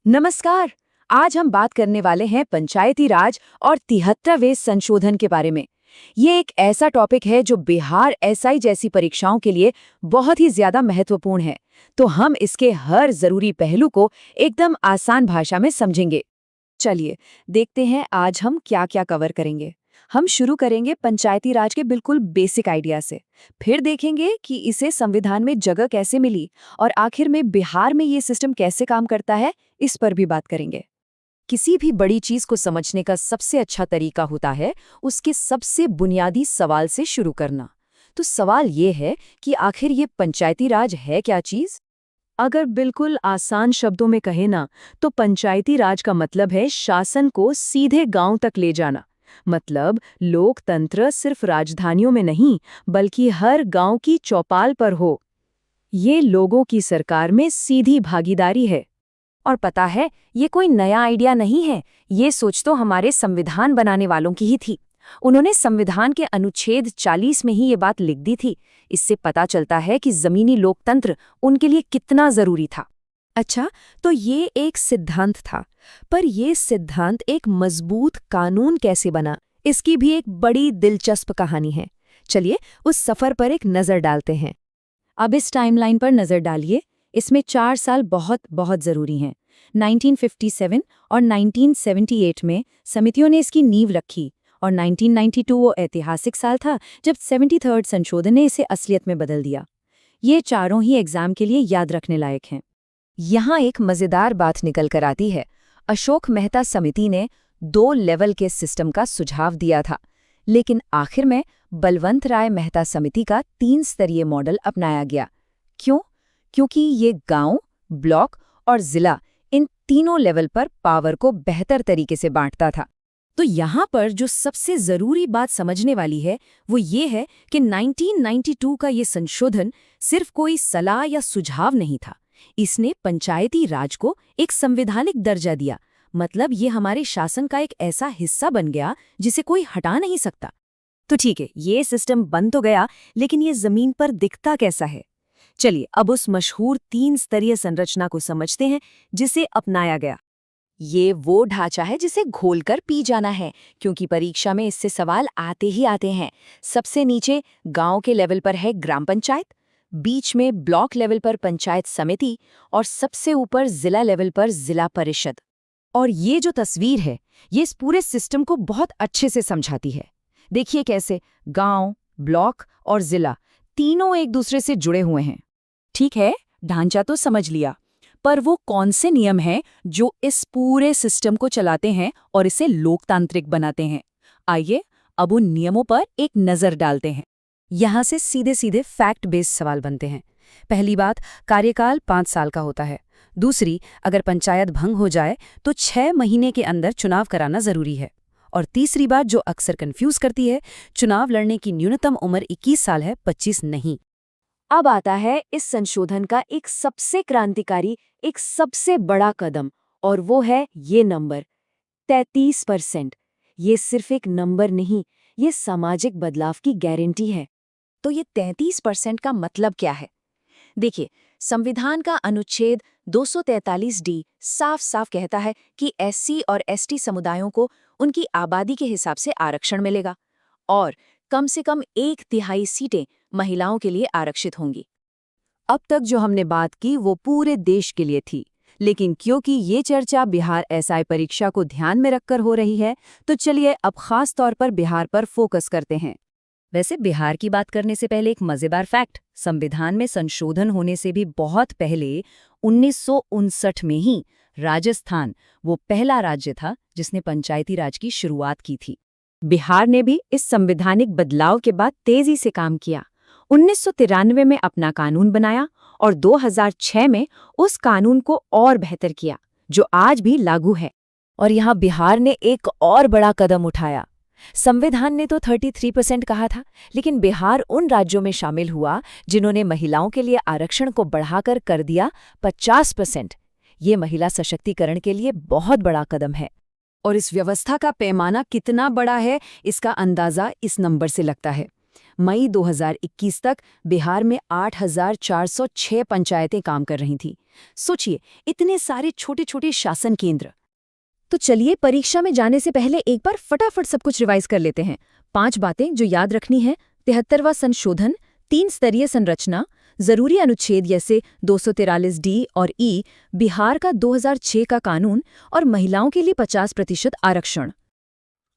नमस्कार। आज हम बात करने वाले हैं पंचायती राज और 73वें संशोधन के बारे में। ये एक ऐसा टॉपिक है जो बिहार एसआई जैसी परीक्षाओं के लिए बहुत ही ज्यादा महत्वपूर्ण है। तो हम इसके हर जरूरी पहलू को एकदम आसान भाषा में समझेंगे। चलिए देखते हैं आज हम क्या-क्या कवर करेंगे। हम शुरू करेंगे पंचायती राज के बिल्कुल बेसिक आइडिया से। फिर देखेंगे कि इसे संविधान में जगह कैसे मिली और आखिर में बिहार में ये सिस्टम कैसे काम करता है, इस पर भी बात करेंगे। किसी भी बड़ी चीज को समझने का सबसे अच्छा तरीका होता है उसके सबसे बुनियादी सवाल से शुरू करना। तो सवाल ये है कि आखिर ये पंचायती राज है क्या चीज? अगर बिल्कुल आसान शब्दों में कहे ना, तो पंचायती राज का मतलब है शासन को सीधे गांव तक ले जाना। मतलब लोकतंत्र सिर्फ राजधानियों में नहीं, बल्कि हर गांव की चौपाल पर हो। ये लोगों की सरकार में सीधी भागीदारी है। और पता है, ये कोई नया आइडिया नहीं है। ये सोच तो हमारे संविधान बनाने वालों की ही थी। उन्होंने संविधान के अनुच्छेद 40 में ही ये बात लिख दी थी। इससे पता चलता है कि जमीनी लोकतंत्र उनके लिए कितना जरूरी था। अच्छा, तो ये एक सिद्धांत था, पर ये सिद्धांत एक मजबूत कानून कैसे बना, इसकी भी एक बड़ी दिलचस्प कहानी है। चलिए उस सफर पर एक नजर डालते हैं। अब इस टाइमलाइन पर नजर डालिए। इसमें 4 साल बहुत बहुत जरूरी हैं। 1957 और 1978 में समितियों ने इसकी नींव रखी, और 1992 वो ऐतिहासिक साल था जब 73rd संशोधन ने इसे असलियत में बदल दिया। ये चारों ही एग्जाम के लिए याद रखने लायक हैं। यहाँ एक मजेदार बात निकल कर आती है। अशोक मेहता समिति ने 2 लेवल के सिस्टम का सुझाव दिया था, लेकिन आखिर में बलवंत राय मेहता समिति का 3 स्तरीय मॉडल अपनाया गया। क्यों? क्योंकि ये गांव, ब्लॉक और जिला, इन तीनों लेवल पर पावर को बेहतर तरीके से बांटता था। तो यहाँ पर जो सबसे जरूरी बात समझने वाली है वो ये है कि 1992 का ये संशोधन सिर्फ कोई सलाह या सुझाव नहीं था। इसने पंचायती राज को एक संवैधानिक दर्जा दिया। मतलब ये हमारे शासन का एक ऐसा हिस्सा बन गया जिसे कोई हटा नहीं सकता। तो ठीक है, ये सिस्टम बन तो गया, लेकिन ये जमीन पर दिखता कैसा है? चलिए अब उस मशहूर 3 स्तरीय संरचना को समझते हैं जिसे अपनाया गया। ये वो ढांचा है जिसे घोलकर पी जाना है, क्योंकि परीक्षा में इससे सवाल आते ही आते हैं। सबसे नीचे गांव के लेवल पर है ग्राम पंचायत, बीच में ब्लॉक लेवल पर पंचायत समिति और सबसे ऊपर जिला लेवल पर जिला परिषद। और ये जो तस्वीर है, ये इस पूरे सिस्टम को बहुत अच्छे से समझाती है। देखिए कैसे गांव, ब्लॉक और जिला तीनों एक दूसरे से जुड़े हुए हैं। ठीक है, ढांचा तो समझ लिया, पर वो कौन से नियम हैं जो इस पूरे सिस्टम को चलाते हैं और इसे लोकतांत्रिक बनाते हैं? आइए अब उन नियमों पर एक नज़र डालते हैं। यहाँ से सीधे सीधे फैक्ट बेस्ड सवाल बनते हैं। पहली बात, कार्यकाल 5 साल का होता है। दूसरी, अगर पंचायत भंग हो जाए तो 6 महीने के अंदर चुनाव कराना जरूरी है। और तीसरी बात जो अक्सर कंफ्यूज करती है, चुनाव लड़ने की न्यूनतम उम्र 21 साल है, 25 नहीं। अब आता है इस संशोधन का एक सबसे क्रांतिकारी, एक सबसे बड़ा कदम, और वो है ये नंबर 33%। ये सिर्फ एक नंबर नहीं, ये सामाजिक बदलाव की गारंटी है। तो ये 33% का मतलब क्या है? देखिए, संविधान का अनुच्छेद 243D साफ साफ कहता है कि एससी और एसटी समुदायों को उनकी आबादी के हिसाब से आरक्षण मिलेगा, और कम से कम 1/3 सीटें महिलाओं के लिए आरक्षित होंगी। अब तक जो हमने बात की वो पूरे देश के लिए थी, लेकिन क्योंकि ये चर्चा बिहार एसआई परीक्षा को ध्यान में रखकर हो रही है, तो चलिए अब खास तौर पर बिहार पर फोकस करते हैं। वैसे बिहार की बात करने से पहले एक मजेदार फैक्ट, संविधान में संशोधन होने से भी बहुत पहले 1959 में ही राजस्थान वो पहला राज्य था जिसने पंचायती राज की शुरुआत की थी। बिहार ने भी इस संवैधानिक बदलाव के बाद तेजी से काम किया। 1993 में अपना कानून बनाया और 2006 में उस कानून को और बेहतर किया, जो आज भी लागू है। और यहाँ बिहार ने एक और बड़ा कदम उठाया। संविधान ने तो 33% कहा था, लेकिन बिहार उन राज्यों में शामिल हुआ जिन्होंने महिलाओं के लिए आरक्षण को बढ़ाकर कर दिया 50%। ये महिला सशक्तिकरण के लिए बहुत बड़ा कदम है। और इस व्यवस्था का पैमाना कितना बड़ा है, इसका अंदाजा इस नंबर से लगता है। मई 2021 तक बिहार में 8,406 पंचायतें काम कर रही थीं। सोचिए, इतने सारे छोटे छोटे शासन केंद्र। तो चलिए, परीक्षा में जाने से पहले एक बार फटाफट सब कुछ रिवाइज कर लेते हैं। 5 बातें जो याद रखनी है: 73वां संशोधन, 3 स्तरीय संरचना, जरूरी अनुच्छेद जैसे 243D और ई, बिहार का 2006 का कानून और महिलाओं के लिए 50% आरक्षण।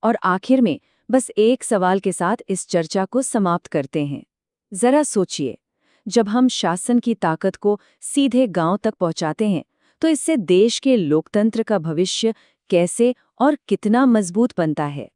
और आखिर में बस एक सवाल के साथ इस चर्चा को समाप्त करते हैं। जरा सोचिए, जब हम शासन की ताकत को सीधे गांव तक पहुंचाते हैं, तो इससे देश के लोकतंत्र का भविष्य कैसे और कितना मजबूत बनता है।